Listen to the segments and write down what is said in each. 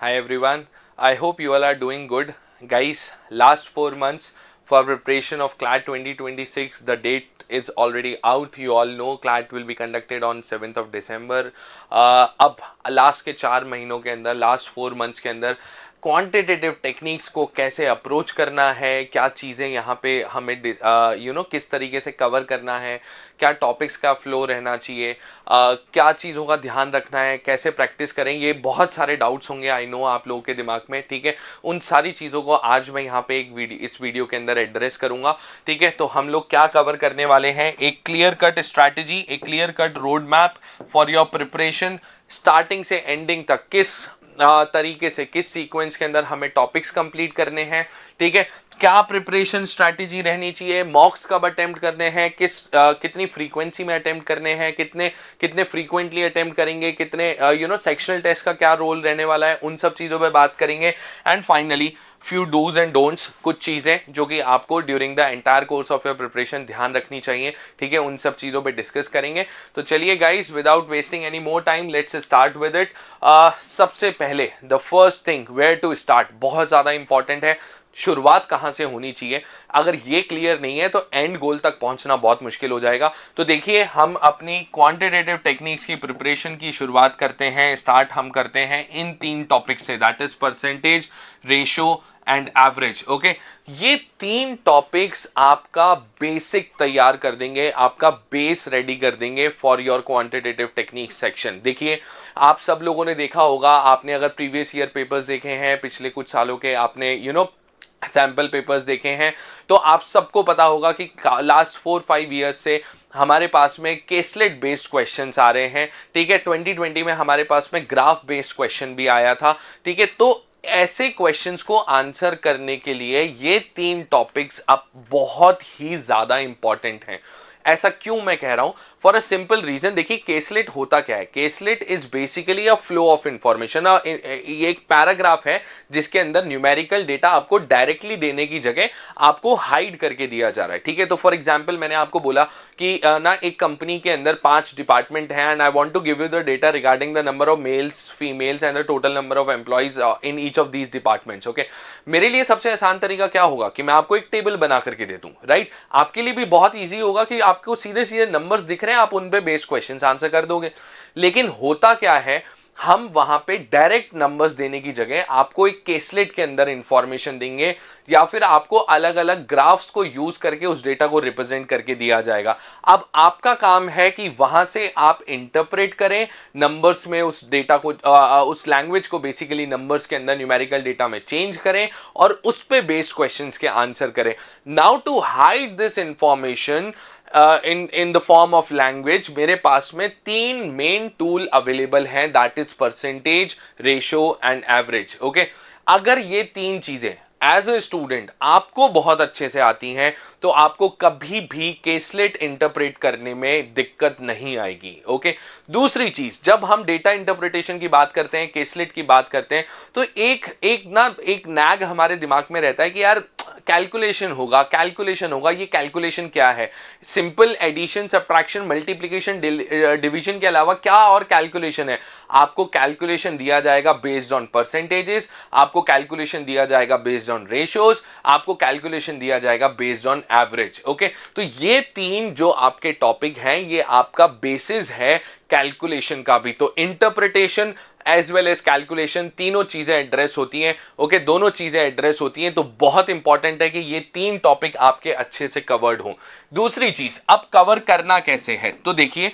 Hi everyone. I hope you all are doing good. Guys, last 4 months for preparation of CLAT 2026. The date is already out. You all know CLAT will be conducted on 7th of December. अब last के 4 महीनों के अंदर, last 4 months के अंदर quantitative techniques को कैसे approach करना है, क्या चीज़ें यहाँ पे हमें किस तरीके से कवर करना है, क्या टॉपिक्स का फ्लो रहना चाहिए, क्या चीज़ों का ध्यान रखना है, कैसे प्रैक्टिस करें, ये बहुत सारे डाउट्स होंगे आई नो आप लोगों के दिमाग में। ठीक है, उन सारी चीज़ों को आज मैं यहाँ पे इस वीडियो के अंदर एड्रेस करूंगा। ठीक है, तो हम लोग क्या कवर करने वाले हैं, एक क्लियर कट स्ट्रैटेजी, एक clear cut road map for your preparation, starting से एंडिंग तक किस तरीके से, किस सीक्वेंस के अंदर हमें टॉपिक्स कंप्लीट करने हैं। ठीक है, क्या प्रिपरेशन स्ट्रैटेजी रहनी चाहिए, मॉक्स कब अटेम्प्ट करने हैं, कितनी फ्रीक्वेंसी में अटेम्प्ट करने हैं, कितने कितने फ्रीक्वेंटली अटेम्प्ट करेंगे, कितने सेक्शनल टेस्ट का क्या रोल रहने वाला है, उन सब चीज़ों पे बात करेंगे। And finally few dos and don'ts, कुछ चीज़ें जो कि आपको during the entire course of your preparation ध्यान रखनी चाहिए। ठीक है, उन सब चीज़ों पे डिस्कस करेंगे। तो चलिए guys, without wasting any more time, let's start with it. सबसे पहले the first thing, where to start, बहुत ज़्यादा इंपॉर्टेंट है। शुरुआत कहां से होनी चाहिए, अगर ये क्लियर नहीं है तो एंड गोल तक पहुंचना बहुत मुश्किल हो जाएगा। तो देखिए, हम अपनी क्वांटिटेटिव टेक्निक्स की प्रिपरेशन की शुरुआत करते हैं, स्टार्ट हम करते हैं इन 3 टॉपिक से, that is percentage, ratio and average. Okay, ये 3 टॉपिक्स आपका बेसिक तैयार कर देंगे, आपका बेस रेडी कर देंगे for your quantitative technique section. देखिए, आप सब लोगों ने देखा होगा, आपने अगर प्रीवियस ईयर पेपर्स देखे हैं, पिछले कुछ सालों के आपने सैंपल पेपर्स देखे हैं, तो आप सबको पता होगा कि लास्ट 4-5 ईयर्स से हमारे पास में केसलेट बेस्ड क्वेश्चंस आ रहे हैं। ठीक है, 2020 में हमारे पास में ग्राफ बेस्ड क्वेश्चन भी आया था। ठीक है, तो ऐसे क्वेश्चंस को आंसर करने के लिए ये 3 टॉपिक्स अब बहुत ही ज्यादा इंपॉर्टेंट हैं। ऐसा क्यों मैं कह रहा हूं, फॉर अ सिंपल रीजन। देखिए, केसलेट होता क्या है, caselet is basically a flow of information. ये एक पैराग्राफ है जिसके अंदर न्यूमेरिकल डेटा आपको डायरेक्टली देने की जगह आपको हाइड करके दिया जा रहा है। ठीक है, तो फॉर एग्जांपल मैंने आपको बोला कि ना एक कंपनी के अंदर 5 डिपार्टमेंट हैं and I want to give you the data regarding the number of males, females and the total number of employees in each of these departments. Okay, मेरे लिए सबसे आसान तरीका क्या होगा कि मैं आपको एक टेबल बना करके दे दूं, राइट। आपके लिए भी बहुत ईजी होगा कि आपको सीधे सीधे नंबर्स दिख रहे हैं, आप उन पे बेस्ड क्वेश्चंस आंसर कर दोगे। लेकिन होता क्या है, हम वहां पे डायरेक्ट नंबर्स देने की जगह आपको एक केसलेट के अंदर इंफॉर्मेशन देंगे, या फिर आपको अलग अलग ग्राफ्स को यूज करके उस डेटा को रिप्रेजेंट करके दिया जाएगा। अब आपका काम है कि वहां से आप इंटरप्रेट करें नंबर्स में, उस डेटा को, उस लैंग्वेज को बेसिकली नंबर्स के अंदर न्यूमेरिकल डेटा में चेंज करें और उस पे बेस्ड क्वेश्चंस के आंसर करें। Now to hide this information in the form of language, मेरे पास में 3 मेन टूल अवेलेबल हैं, that is percentage, ratio and average. Okay, अगर ये 3 चीजें एज अ स्टूडेंट आपको बहुत अच्छे से आती हैं तो आपको कभी भी केसलेट इंटरप्रेट करने में दिक्कत नहीं आएगी। ओके, दूसरी चीज, जब हम डेटा इंटरप्रिटेशन की बात करते हैं, केसलेट की बात करते हैं, तो एक नैग हमारे दिमाग में रहता है कि यार कैलकुलेशन होगा। ये कैलकुलेशन क्या है, simple addition, subtraction, multiplication, division के अलावा क्या और कैलकुलेशन है। आपको कैलकुलेशन दिया जाएगा बेस्ड ऑन परसेंटेजेस, आपको कैलकुलेशन दिया जाएगा बेस्ड ऑन रेशियोज, आपको कैलकुलेशन दिया जाएगा बेस्ड ऑन एवरेज। ओके, तो ये 3 जो आपके टॉपिक हैं, ये आपका बेसिस है कैलकुलेशन का भी। तो interpretation as well as calculation, तीनों चीजें एड्रेस होती हैं। ओके, दोनों चीजें एड्रेस होती हैं, तो बहुत इंपॉर्टेंट है कि ये 3 टॉपिक आपके अच्छे से कवर्ड हो। दूसरी चीज, अब कवर करना कैसे है, तो देखिए,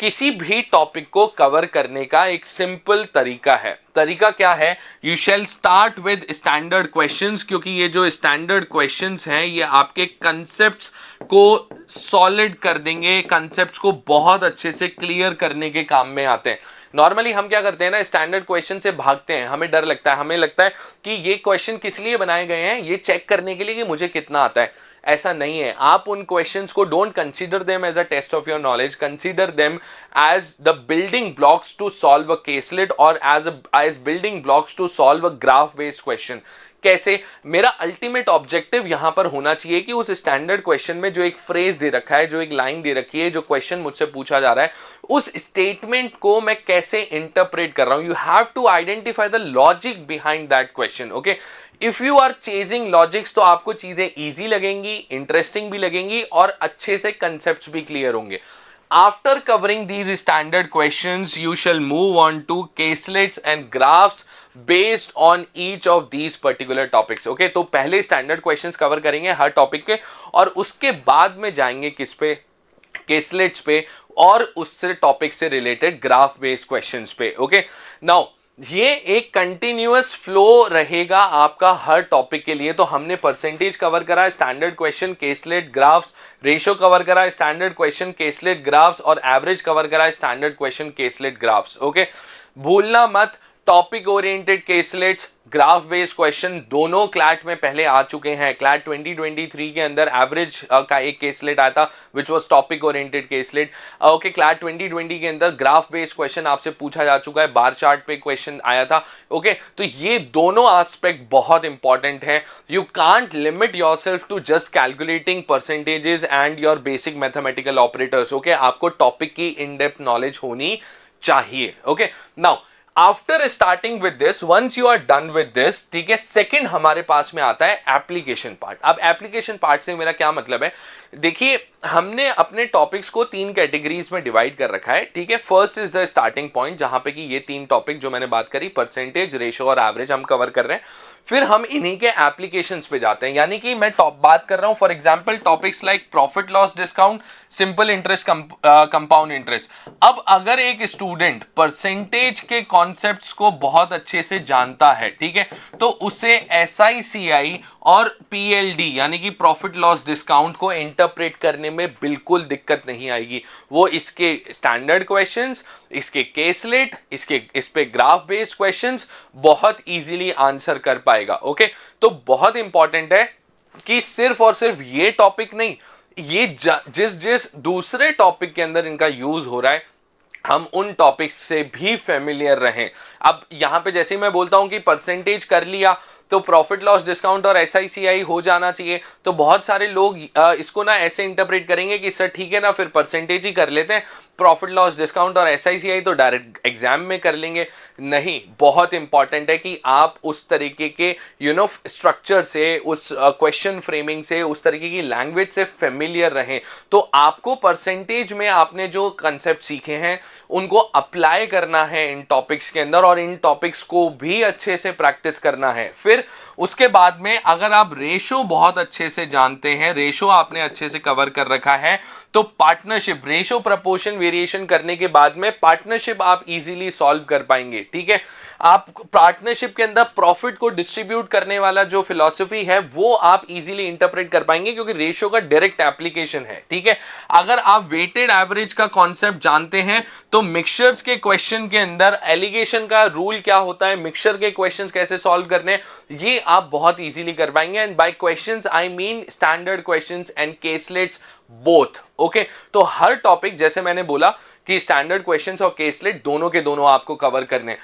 किसी भी टॉपिक को कवर करने का एक सिंपल तरीका है। तरीका क्या है, you shall start with standard questions, क्योंकि ये जो स्टैंडर्ड क्वेश्चंस हैं ये आपके कंसेप्ट्स को सॉलिड कर देंगे, कंसेप्ट्स को बहुत अच्छे से क्लियर करने के काम में आते हैं। नॉर्मली हम क्या करते हैं ना, स्टैंडर्ड क्वेश्चन से भागते हैं, हमें डर लगता है, हमें लगता है कि ये क्वेश्चन किस लिए बनाए गए हैं, ये चेक करने के लिए कि मुझे कितना आता है। ऐसा नहीं है, आप उन क्वेश्चंस को don't consider them as a test of your knowledge, consider them as the building blocks to solve a caselet और as building blocks to solve a graph based question. कैसे, मेरा अल्टीमेट ऑब्जेक्टिव यहां पर होना चाहिए कि उस स्टैंडर्ड क्वेश्चन में जो एक फ्रेज दे रखा है, जो एक लाइन दे रखी है, जो क्वेश्चन मुझसे पूछा जा रहा है, उस स्टेटमेंट को मैं कैसे इंटरप्रेट कर रहा हूं. You have to identify the logic behind that question. Okay, if you are chasing logics तो आपको चीजें इजी लगेंगी, इंटरेस्टिंग भी लगेंगी और अच्छे से कंसेप्ट्स भी क्लियर होंगे. After covering these standard questions, you shall move on to caselets and graphs based on each of these particular topics. Okay, तो पहले standard questions cover करेंगे हर topic के, और उसके बाद में जाएंगे किस पे, केसलेट्स पे, और उससे टॉपिक से रिलेटेड ग्राफ बेस्ड क्वेश्चंस पे. ओके, नाउ ये एक कंटिन्यूअस फ्लो रहेगा आपका हर टॉपिक के लिए. तो हमने परसेंटेज कवर करा, standard question, caselet, graphs, ratio cover करा, स्टैंडर्ड क्वेश्चन, केसलेट, ग्राफ्स, और एवरेज कवर करा, standard question, caselet, graphs. Okay, भूलना मत, topic oriented केसलेट्स, graph based question दोनों क्लैट में पहले आ चुके हैं. क्लैट 2023 के अंदर एवरेज का एक केसलेट आया था which was topic oriented caselet. Okay, CLAT 2020 के अंदर ग्राफ बेस्ड क्वेश्चन आपसे पूछा जा चुका है, बार चार्ट पे क्वेश्चन आया था. ओके, तो ये दोनों एस्पेक्ट बहुत इंपॉर्टेंट है. You can't limit yourself to just calculating percentages and your basic mathematical operators. Okay, आपको टॉपिक की इन डेप्थ नॉलेज होनी चाहिए. Okay, now after starting with this, once you are done with this, ठीक है, second हमारे पास में आता है एप्लीकेशन पार्ट. अब एप्लीकेशन पार्ट से मेरा क्या मतलब है, देखिए हमने अपने टॉपिक्स को 3 कैटेगरीज में डिवाइड कर रखा है. ठीक है, first is the starting point, जहां पे कि ये 3 टॉपिक जो मैंने बात करी, परसेंटेज, रेशियो और एवरेज, हम कवर कर रहे हैं. फिर हम इन्हीं के एप्लीकेशंस पे जाते हैं, यानी कि मैं बात कर रहा हूं for example topics like profit loss discount, simple interest, compound interest. अब अगर एक स्टूडेंट परसेंटेज के कॉन्सेप्ट्स को बहुत अच्छे से जानता है, ठीक है, तो उसे SICI और PLD यानी कि प्रॉफिट लॉस डिस्काउंट को इंटरप्रेट करने में बिल्कुल दिक्कत नहीं आएगी. वो इसके स्टैंडर्ड क्वेश्चंस, इसके केसलेट, इस पे ग्राफ बेस्ड क्वेश्चंस बहुत इजीली आंसर कर पाएगा. ओके, तो बहुत इंपॉर्टेंट है कि सिर्फ और सिर्फ ये टॉपिक नहीं, ये जिस दूसरे टॉपिक के अंदर इनका यूज हो रहा है, हम उन टॉपिक्स से भी फेमिलियर रहें. अब यहां पे जैसे ही मैं बोलता हूं कि परसेंटेज कर लिया तो प्रॉफिट लॉस डिस्काउंट और SICI हो जाना चाहिए, तो बहुत सारे लोग इसको ना ऐसे इंटरप्रेट करेंगे कि सर ठीक है ना, फिर परसेंटेज ही कर लेते हैं, प्रॉफिट लॉस डिस्काउंट और SICI तो डायरेक्ट एग्जाम में कर लेंगे. नहीं, बहुत इंपॉर्टेंट है कि आप उस तरीके के स्ट्रक्चर से, उस क्वेश्चन फ्रेमिंग से, उस तरीके की लैंग्वेज से फेमिलियर रहें. तो आपको परसेंटेज में आपने जो कंसेप्ट सीखे हैं उनको अप्लाई करना है इन टॉपिक्स के अंदर, और इन टॉपिक्स को भी अच्छे से प्रैक्टिस करना है. फिर उसके बाद में अगर आप रेशो बहुत अच्छे से जानते हैं, रेशो आपने अच्छे से कवर कर रखा है, तो पार्टनरशिप, रेशो प्रपोर्शन वेरिएशन करने के बाद में पार्टनरशिप आप इजीली सॉल्व कर पाएंगे. ठीक है, आप पार्टनरशिप के अंदर प्रॉफिट को डिस्ट्रीब्यूट करने वाला जो फिलॉसफी है वो आप इजीली इंटरप्रेट कर पाएंगे, क्योंकि रेशियो का डायरेक्ट एप्लीकेशन है. ठीक है, अगर आप वेटेड एवरेज का कॉन्सेप्ट जानते हैं तो मिक्सचर्स के क्वेश्चन के अंदर एलिगेशन का रूल क्या होता है, मिक्सचर के क्वेश्चंस कैसे सॉल्व करने, ये आप बहुत इजीली कर पाएंगे. And by questions I mean standard questions and caselets both. Okay, तो हर टॉपिक, जैसे मैंने बोला कि स्टैंडर्ड क्वेश्चंस और केसलेट दोनों के दोनों आपको कवर करने.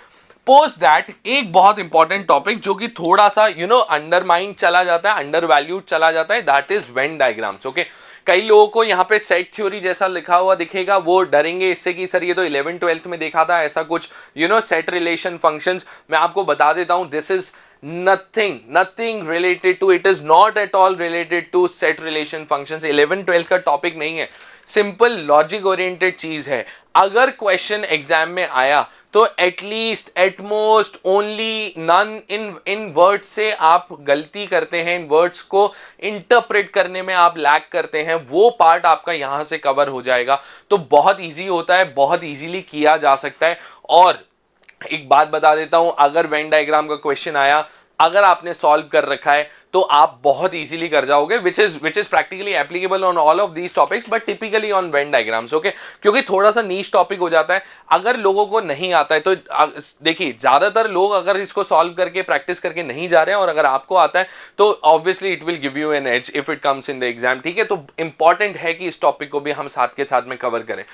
पोस्ट दैट एक बहुत इंपॉर्टेंट टॉपिक जो कि थोड़ा सा अंडरमाइन चला जाता है, अंडर वैल्यूड चला जाता है, that is Venn diagrams. Okay, कई लोगों को यहाँ पे सेट थ्योरी जैसा लिखा हुआ दिखेगा, वो डरेंगे इससे कि सर ये तो 11th-12th में देखा था ऐसा कुछ, सेट रिलेशन फंक्शंस. मैं आपको बता देता हूं, this is nothing related to, it is not at all related to set relation functions. 11th-12th का टॉपिक नहीं है, सिंपल लॉजिक ओरिएंटेड चीज है. अगर क्वेश्चन एग्जाम में आया तो एटलीस्ट, एटमोस्ट, ओनली, नन, इन वर्ड्स से आप गलती करते हैं, इन वर्ड्स को इंटरप्रेट करने में आप लैग करते हैं, वो पार्ट आपका यहां से कवर हो जाएगा. तो बहुत इजी होता है, बहुत इजीली किया जा सकता है. और एक बात बता देता हूं, अगर वेन डायग्राम का क्वेश्चन आया, अगर आपने सॉल्व कर रखा है तो आप बहुत इजीली कर जाओगे, which is practically applicable on all of these topics, but typically on Venn diagrams. Okay, क्योंकि थोड़ा सा नीश टॉपिक हो जाता है. अगर लोगों को नहीं आता है तो देखिए, ज्यादातर लोग अगर इसको सॉल्व करके प्रैक्टिस करके नहीं जा रहे हैं, और अगर आपको आता है तो obviously it will give you an edge if it comes in the exam. ठीक है, तो इंपॉर्टेंट है कि इस टॉपिक को भी हम साथ के साथ में कवर करें.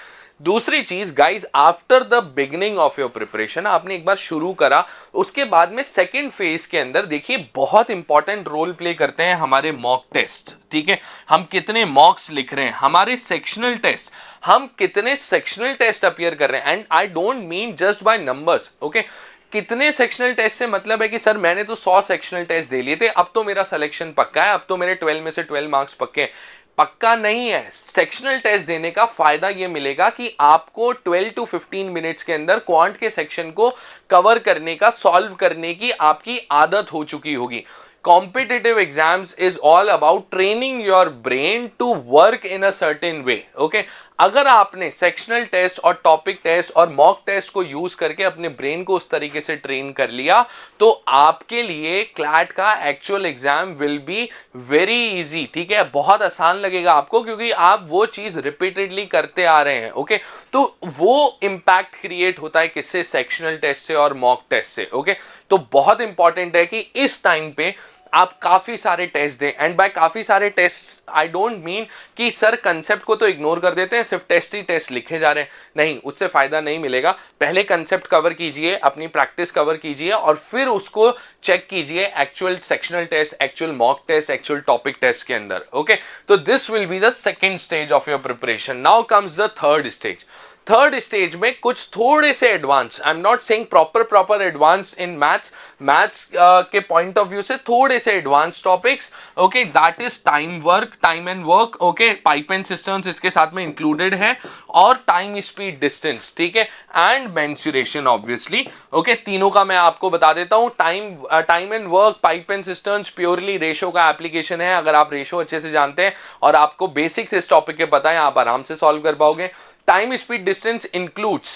दूसरी चीज guys, after the beginning of your preparation, आपने एक बार शुरू करा, उसके बाद में सेकंड फेज के अंदर देखिए बहुत इंपॉर्टेंट रोल प्ले करते हैं हमारे मॉक टेस्ट। ठीक है, हम कितने मॉक्स लिख रहे हैं, हमारे सेक्शनल टेस्ट, हम कितने सेक्शनल टेस्ट अपीयर कर रहे हैं। And I don't mean just by numbers, okay. कितने सेक्शनल टेस्ट से मतलब है कि सर मैंने तो 100 सेक्शनल टेस्ट दे लिए थे, अब तो मेरा सिलेक्शन पक्का है, अब तो मेरे 12 में से 12 मार्क्स पक्के हैं। पक्का नहीं है। सेक्शनल टेस्ट देने का फायदा ये मिलेगा कि आपको 12 to 15 मिनट्स के अंदर क्वांट के सेक्शन को कवर करने का, सॉल्व करने की आपकी आदत हो चुकी होगी। Competitive exams is all about training your brain to work in a certain way, okay? अगर आपने सेक्शनल टेस्ट और टॉपिक टेस्ट और मॉक टेस्ट को यूज करके अपने ब्रेन को उस तरीके से ट्रेन कर लिया, तो आपके लिए क्लैट का actual exam will be very easy. ठीक है, बहुत आसान लगेगा आपको, क्योंकि आप वो चीज रिपीटेडली करते आ रहे हैं, ओके। तो वो इंपैक्ट क्रिएट होता है किससे? सेक्शनल टेस्ट से और मॉक टेस्ट से, ओके। तो बहुत इंपॉर्टेंट है कि इस टाइम पे आप काफी सारे टेस्ट दें। एंड बाय काफी सारे टेस्ट आई डोंट मीन कि सर कंसेप्ट को तो इग्नोर कर देते हैं, सिर्फ टेस्ट ही टेस्ट लिखे जा रहे हैं, नहीं, उससे फायदा नहीं मिलेगा। पहले कंसेप्ट कवर कीजिए, अपनी प्रैक्टिस कवर कीजिए, और फिर उसको चेक कीजिए actual sectional test, actual mock test, actual topic test के अंदर, ओके। तो this will be the second stage of your preparation. Now comes the third stage. Third stage में कुछ थोड़े से advance, I am not saying proper advance in maths के point of view से थोड़े से advance topics, okay. That is time and work, okay. Pipe and systems इसके साथ में इंक्लूडेड है, और टाइम स्पीड डिस्टेंस, ठीक है, एंड मेंसुरेशन ऑब्वियसली, ओके। तीनों का मैं आपको बता देता हूं। Time and work, pipe and systems purely ratio का एप्लीकेशन है। अगर आप रेशो अच्छे से जानते हैं और आपको बेसिक्स इस टॉपिक के पता है, आप आराम से सॉल्व कर पाओगे। Time speed distance includes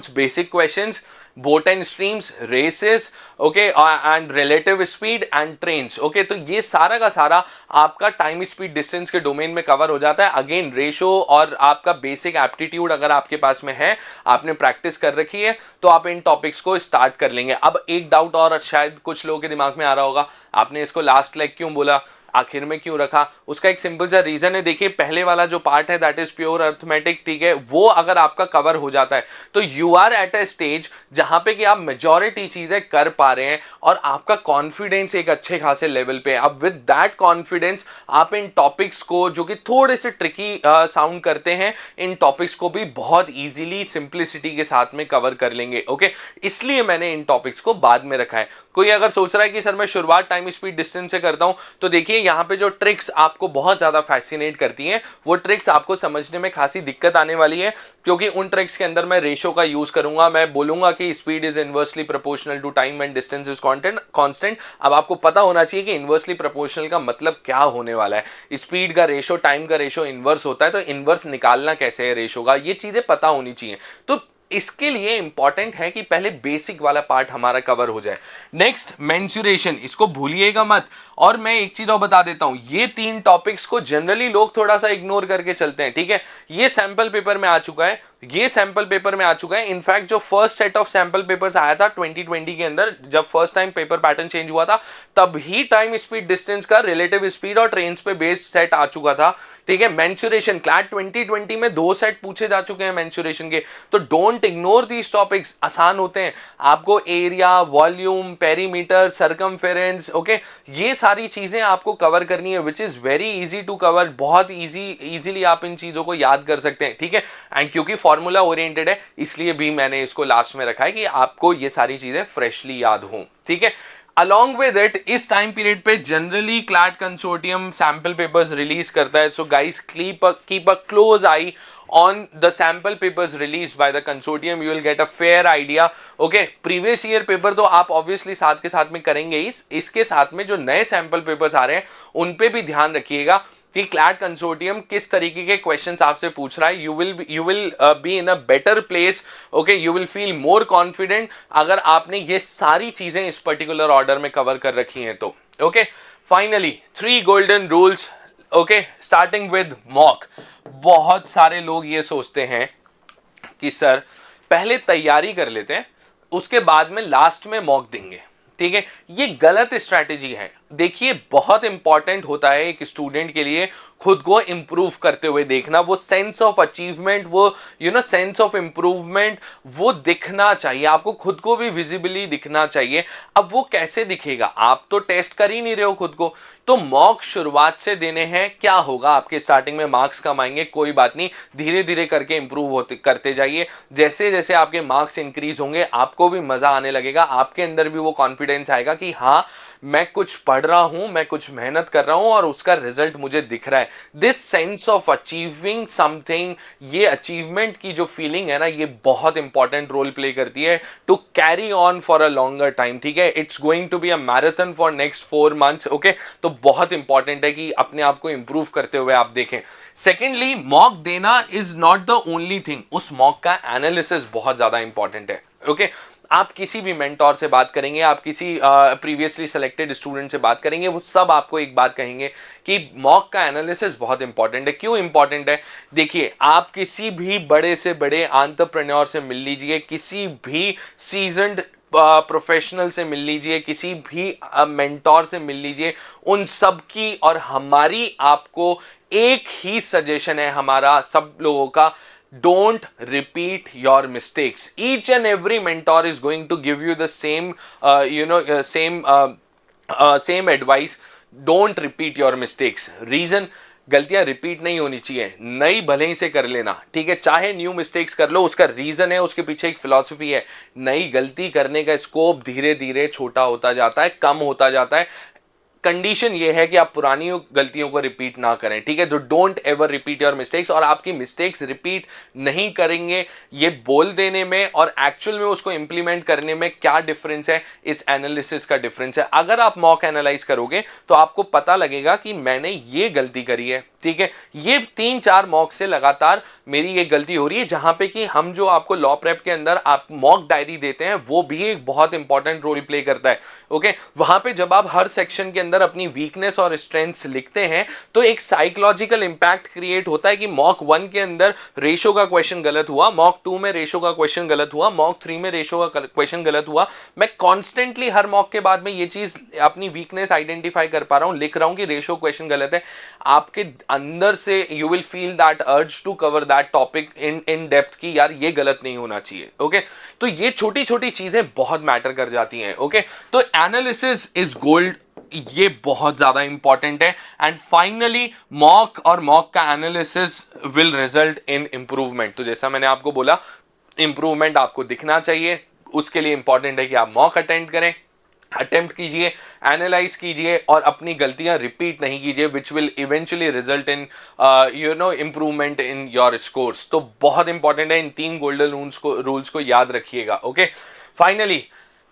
basic questions, boat and streams, races, okay, and relative speed and trains, okay। तो ये सारा का सारा आपका टाइम स्पीड डिस्टेंस के डोमेन में कवर हो जाता है। अगेन रेशो और आपका बेसिक एप्टीट्यूड अगर आपके पास में है, आपने प्रैक्टिस कर रखी है, तो आप इन टॉपिक्स को स्टार्ट कर लेंगे। अब एक डाउट और शायद कुछ लोगों के दिमाग में आ रहा होगा, आपने इसको लास्ट लेग क्यों बोला, आखिर में क्यों रखा? उसका एक सिंपल सा रीजन है। देखिए, पहले वाला जो पार्ट है दैट इज प्योर अर्थमेटिक, ठीक है, वो अगर आपका कवर हो जाता है तो you are at a stage जहां पे कि आप मेजॉरिटी चीजें कर पा रहे हैं और आपका कॉन्फिडेंस एक अच्छे खासे लेवल पे है। अब विद दैट कॉन्फिडेंस आप इन टॉपिक्स को, जो कि थोड़े से ट्रिकी साउंड करते हैं, इन टॉपिक्स को भी बहुत इजीली सिंप्लिसिटी के साथ में कवर कर लेंगे, ओके। इसलिए मैंने इन टॉपिक्स को बाद में रखा है। कोई अगर सोच रहा है कि सर मैं शुरुआत टाइम स्पीड डिस्टेंस से करता हूं, तो देखिए यहां पे जो ट्रिक्स आपको बहुत ज्यादा फैसिनेट करती हैं, वो ट्रिक्स आपको समझने में खासी दिक्कत आने वाली है, क्योंकि उन ट्रिक्स के अंदर मैं रेशो का यूज करूंगा। मैं बोलूंगा कि speed is inversely proportional to time and distance is constant. अब आपको पता होना चाहिए कि इनवर्सली प्रोपोर्शनल का मतलब क्या होने वाला है। स्पीड का रेशो, टाइम का रेशो इनवर्स होता है, तो इनवर्स निकालना कैसे है रेशो का, ये चीजें पता होनी चाहिए। तो इसके लिए इंपॉर्टेंट है कि पहले बेसिक वाला पार्ट हमारा कवर हो जाए। नेक्स्ट, मेंसुरेशन, इसको भूलिएगा मत। और मैं एक चीज और बता देता हूं, ये तीन टॉपिक्स को जनरली लोग थोड़ा सा इग्नोर करके चलते हैं, ठीक है। ये सैंपल पेपर में आ चुका है, इनफैक्ट जो first set of sample papers आया था 2020 के अंदर, जब first time paper pattern change हुआ था, तब ही टाइम स्पीड डिस्टेंस का रिलेटिव स्पीड और ट्रेन्स पे बेस्ड सेट आ चुका था, ठीक है। मेंसुरेशन क्लैट 2020 में 2 सेट पूछे जा चुके हैं मेंसुरेशन के। तो डोंट इग्नोर दीज टॉपिक्स, आसान होते हैं। आपको area, volume, perimeter, circumference, okay, ये सारी चीजें आपको कवर करनी है, which is very easy to cover. बहुत इजीली आप इन चीजों को याद कर सकते हैं, ठीक है। एंड क्योंकि फॉर्मूला ओरिएंटेड है, इसलिए भी मैंने इसको लास्ट में रखा है कि आपको ये सारी चीजें फ्रेशली याद हो, ठीक है। अलॉन्ग विद इट, इस टाइम पीरियड पे generally CLAT consortium sample papers release करता है। So guys, keep a close I on the sample papers released by the consortium. You will get a fair idea, okay। previous year paper तो आप obviously साथ के साथ में करेंगे ही, इसके साथ में जो नए सैंपल पेपर्स आ रहे हैं उन पे भी ध्यान रखिएगा कि क्लैट कंसोर्टियम किस तरीके के क्वेश्चंस आपसे पूछ रहा है। You will be in a better place, okay, you will feel more confident अगर आपने ये सारी चीजें इस पर्टिकुलर ऑर्डर में कवर कर रखी हैं तो, okay. Finally 3 golden rules, okay, starting with mock. बहुत सारे लोग ये सोचते हैं कि सर पहले तैयारी कर लेते हैं, उसके बाद में लास्ट में मॉक देंगे, ठीक है। ये गलत स्ट्रैटेजी है। देखिए बहुत इंपॉर्टेंट होता है एक स्टूडेंट के लिए खुद को इंप्रूव करते हुए देखना, वो सेंस ऑफ अचीवमेंट, वो सेंस ऑफ इंप्रूवमेंट वो दिखना चाहिए आपको, खुद को भी विजिबली दिखना चाहिए। अब वो कैसे दिखेगा, आप तो टेस्ट कर ही नहीं रहे हो खुद को, तो मॉक शुरुआत से देने हैं। क्या होगा, आपके स्टार्टिंग में मार्क्स कम आएंगे, कोई बात नहीं, धीरे धीरे करके इंप्रूव होते करते जाइए। जैसे जैसे आपके मार्क्स इंक्रीज होंगे आपको भी मजा आने लगेगा, आपके अंदर भी वो कॉन्फिडेंस आएगा कि हाँ मैं कुछ पढ़ रहा हूं, मैं कुछ मेहनत कर रहा हूं और उसका रिजल्ट मुझे दिख रहा है। This sense of achieving something, ये अचीवमेंट की जो फीलिंग है ना, ये बहुत इंपॉर्टेंट रोल प्ले करती है to carry on for a longer time. ठीक है, it's going to be a marathon for next 4 months. Okay, तो बहुत इंपॉर्टेंट है कि अपने आप को इंप्रूव करते हुए आप देखें। सेकेंडली, मॉक देना is not the only thing, उस मॉक का एनालिसिस बहुत ज्यादा इंपॉर्टेंट है। ओके, आप किसी भी मेंटोर से बात करेंगे, आप किसी प्रीवियसली सिलेक्टेड स्टूडेंट से बात करेंगे, वो सब आपको एक बात कहेंगे कि मॉक का एनालिसिस बहुत इंपॉर्टेंट है। क्यों इंपॉर्टेंट है, देखिए आप किसी भी बड़े से बड़े एंटरप्रेन्योर से मिल लीजिए, किसी भी सीजन्ड प्रोफेशनल से मिल लीजिए, किसी भी मेंटोर से मिल लीजिए, उन सब की और हमारी आपको एक ही सजेशन है, हमारा सब लोगों का, don't repeat your mistakes. Each and every mentor is going to give you the same same advice. Don't repeat your mistakes. Reason, गलतियां रिपीट नहीं होनी चाहिए, नई भले ही से कर लेना, ठीक है, चाहे न्यू मिस्टेक्स कर लो, उसका रीजन है, उसके पीछे एक फिलॉसफी है। नई गलती करने का स्कोप धीरे धीरे छोटा होता जाता है, कम होता जाता है। कंडीशन ये है कि आप पुरानी गलतियों को रिपीट ना करें, ठीक है, तो don't ever repeat your mistakes. और आपकी मिस्टेक्स रिपीट नहीं करेंगे, ये बोल देने में और एक्चुअल में उसको इंप्लीमेंट करने में क्या डिफरेंस है, इस एनालिसिस का डिफरेंस है। अगर आप मॉक एनालाइज करोगे तो आपको पता लगेगा कि मैंने ये गलती करी है, ठीक है, ये 3-4 मॉक से लगातार मेरी ये गलती हो रही है, जहां पे कि हम जो आपको लॉ प्रेप के अंदर आप मॉक डायरी देते हैं वो भी एक बहुत इंपॉर्टेंट रोल प्ले करता है। ओके, वहां पे जब आप हर सेक्शन के अंदर अपनी वीकनेस और स्ट्रेंथ्स लिखते हैं तो एक साइकोलॉजिकल इंपैक्ट क्रिएट होता है कि मॉक 1 के अंदर रेशो का क्वेश्चन गलत हुआ, मॉक 2 में रेशो का क्वेश्चन गलत हुआ, मॉक 3 में रेशो का क्वेश्चन गलत हुआ। मैं कॉन्स्टेंटली हर मॉक के बाद में ये चीज अपनी वीकनेस आइडेंटिफाई कर पा रहा हूं, लिख रहा हूं कि रेशो क्वेश्चन गलत है। आपके अंदर से you will feel that urge to cover that topic in depth की यार ये गलत नहीं होना चाहिए। ओके, तो ये छोटी छोटी चीजें बहुत मैटर कर जाती हैं। ओके, तो एनालिसिस इज गोल्ड, ये बहुत ज्यादा इंपॉर्टेंट है। एंड फाइनली मॉक और मॉक का analysis will result in improvement. तो जैसा मैंने आपको बोला, इंप्रूवमेंट आपको दिखना चाहिए, उसके लिए इंपॉर्टेंट है कि आप मॉक अटेंड करें, अटेम्प्ट कीजिए, एनालाइज कीजिए और अपनी गलतियां रिपीट नहीं कीजिए, which will eventually result in improvement in your scores. तो बहुत इंपॉर्टेंट है, इन 3 गोल्डन रूल्स को याद रखिएगा। ओके, फाइनली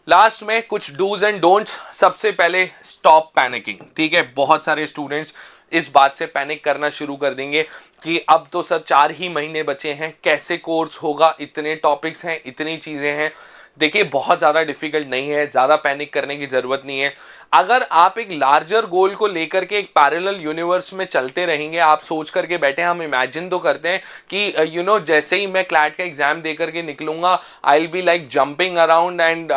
लास्ट में कुछ डूज एंड डोंट्स। सबसे पहले स्टॉप पैनिकिंग, ठीक है, बहुत सारे स्टूडेंट्स इस बात से पैनिक करना शुरू कर देंगे कि अब तो सर 4 ही महीने बचे हैं, कैसे कोर्स होगा, इतने टॉपिक्स हैं, इतनी चीजें हैं। देखिए बहुत ज़्यादा डिफिकल्ट नहीं है, ज़्यादा पैनिक करने की ज़रूरत नहीं है। अगर आप एक लार्जर गोल को लेकर के एक पैरेलल यूनिवर्स में चलते रहेंगे, आप सोच करके बैठे, हम इमेजिन तो करते हैं कि जैसे ही मैं क्लैट का एग्जाम दे करके निकलूंगा, I will be like jumping around and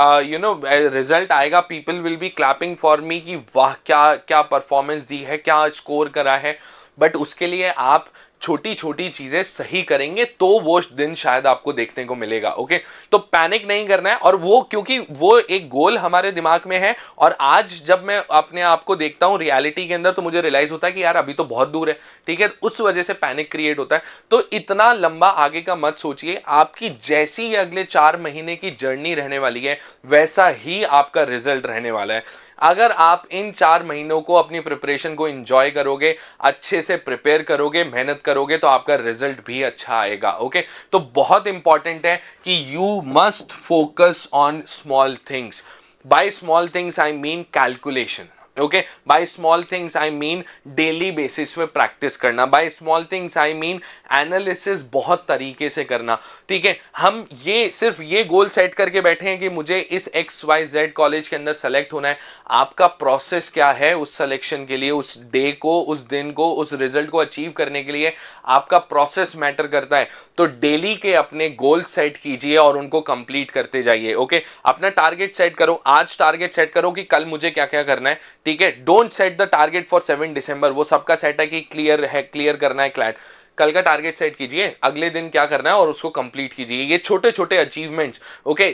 result आएगा, people will be clapping for me कि वाह क्या क्या परफॉर्मेंस दी है, क्या स्कोर करा है। बट उसके लिए आप छोटी छोटी चीजें सही करेंगे तो वो दिन शायद आपको देखने को मिलेगा। ओके, तो पैनिक नहीं करना है, और वो क्योंकि वो एक गोल हमारे दिमाग में है, और आज जब मैं अपने आप को देखता हूं रियलिटी के अंदर तो मुझे रियलाइज होता है कि यार अभी तो बहुत दूर है, ठीक है, उस वजह से पैनिक क्रिएट होता है। तो इतना लंबा आगे का मत सोचिए, आपकी जैसी अगले 4 महीने की जर्नी रहने वाली है वैसा ही आपका रिजल्ट रहने वाला है। अगर आप इन 4 महीनों को अपनी प्रिपरेशन को एंजॉय करोगे, अच्छे से प्रिपेयर करोगे, मेहनत करोगे, तो आपका रिजल्ट भी अच्छा आएगा। ओके, तो बहुत इंपॉर्टेंट है कि you must focus on small things. By small things I mean calculation. Okay, by small things I mean daily basis पे प्रैक्टिस करना, by small things I mean analysis बहुत तरीके से करना। ठीक है, हम ये सिर्फ ये गोल सेट करके बैठे हैं कि मुझे इस XYZ कॉलेज के अंदर सेलेक्ट होना है। आपका प्रोसेस क्या है उस सिलेक्शन के लिए, उस डे को, उस दिन को, उस रिजल्ट को अचीव करने के लिए आपका प्रोसेस मैटर करता है। तो डेली के अपने गोल सेट कीजिए और उनको कंप्लीट करते जाइए। ओके, अपना टारगेट सेट करो, आज टारगेट सेट करो कि कल मुझे क्या क्या करना है, ठीक है, don't set the target for 7 दिसंबर, वो सबका सेट है कि क्लियर करना है क्लैट। कल का टारगेट सेट कीजिए, अगले दिन क्या करना है और उसको कंप्लीट कीजिए। ये छोटे छोटे अचीवमेंट्स ओके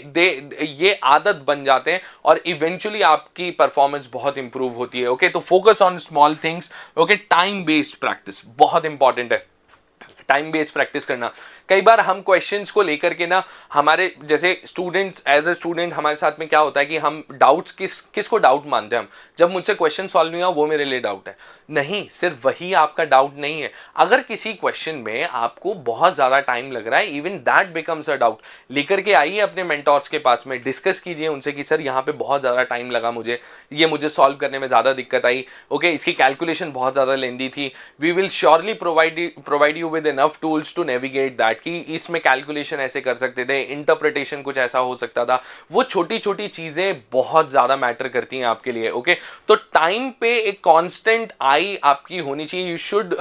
ये आदत बन जाते हैं और इवेंचुअली आपकी परफॉर्मेंस बहुत इंप्रूव होती है। ओके तो focus on small things. Okay time based practice बहुत इंपॉर्टेंट है, टाइम बेस्ड प्रैक्टिस करना। कई बार हम क्वेश्चंस को लेकर के ना, हमारे जैसे स्टूडेंट्स, एज अ स्टूडेंट हमारे साथ में क्या होता है कि हम डाउट्स किसको डाउट मानते हैं हम, जब मुझसे क्वेश्चन सॉल्व नहीं हुआ वो मेरे लिए डाउट है। नहीं, सिर्फ वही आपका डाउट नहीं है। अगर किसी क्वेश्चन में आपको बहुत ज्यादा टाइम लग रहा है, even that becomes a doubt, लेकर के आइए अपने मेंटोर्स के पास में, डिस्कस कीजिए उनसे कि सर यहाँ पे बहुत ज्यादा टाइम लगा मुझे, ये मुझे सॉल्व करने में ज्यादा दिक्कत आई। ओके इसकी कैलकुलेशन बहुत ज्यादा लेंदी थी। We will surely provide you with enough tools to navigate that, कि इसमें कैलकुलेशन ऐसे कर सकते थे, इंटरप्रिटेशन कुछ ऐसा हो सकता था। वो छोटी छोटी चीजें बहुत ज्यादा मैटर करती हैं आपके लिए। ओके तो टाइम पे एक कांस्टेंट आई आपकी होनी चाहिए। You should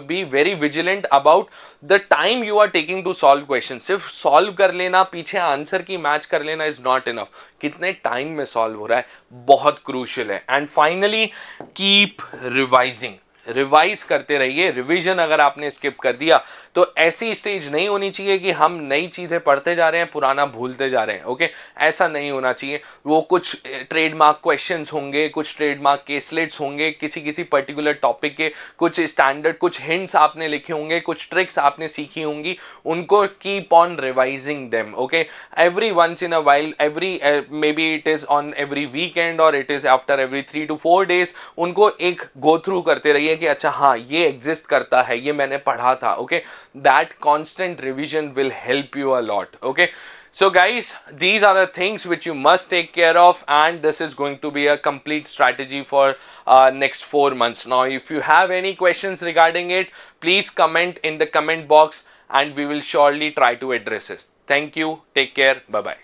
be very vigilant about the time you are taking to solve question. सिर्फ सॉल्व कर लेना, पीछे आंसर की मैच कर लेना इज नॉट इनफ, कितने टाइम में सॉल्व हो रहा है बहुत क्रूशियल है। And finally keep revising, revise करते रहिए। रिवीजन अगर आपने स्किप कर दिया तो ऐसी स्टेज नहीं होनी चाहिए कि हम नई चीजें पढ़ते जा रहे हैं, पुराना भूलते जा रहे हैं। ओके ऐसा नहीं होना चाहिए। वो कुछ ट्रेडमार्क क्वेश्चंस होंगे, कुछ ट्रेडमार्क केसलेट्स होंगे, किसी किसी पर्टिकुलर टॉपिक के कुछ स्टैंडर्ड, कुछ हिंट्स आपने लिखे होंगे, कुछ ट्रिक्स आपने सीखी होंगी, उनको keep on revising them. Okay every once in a while, every may be it is on every weekend और it is after every 3 to 4 days, उनको एक गो थ्रू करते रहिए कि अच्छा हाँ ये एग्जिस्ट करता है, ये मैंने पढ़ा था। Okay that constant revision will help you a lot. Okay so guys, these are the things which you must take care of, and this is going to be a complete strategy for next 4 months. Now if you have any questions regarding it, please comment in the comment box and we will surely try to address it. Thank you, take care, bye bye.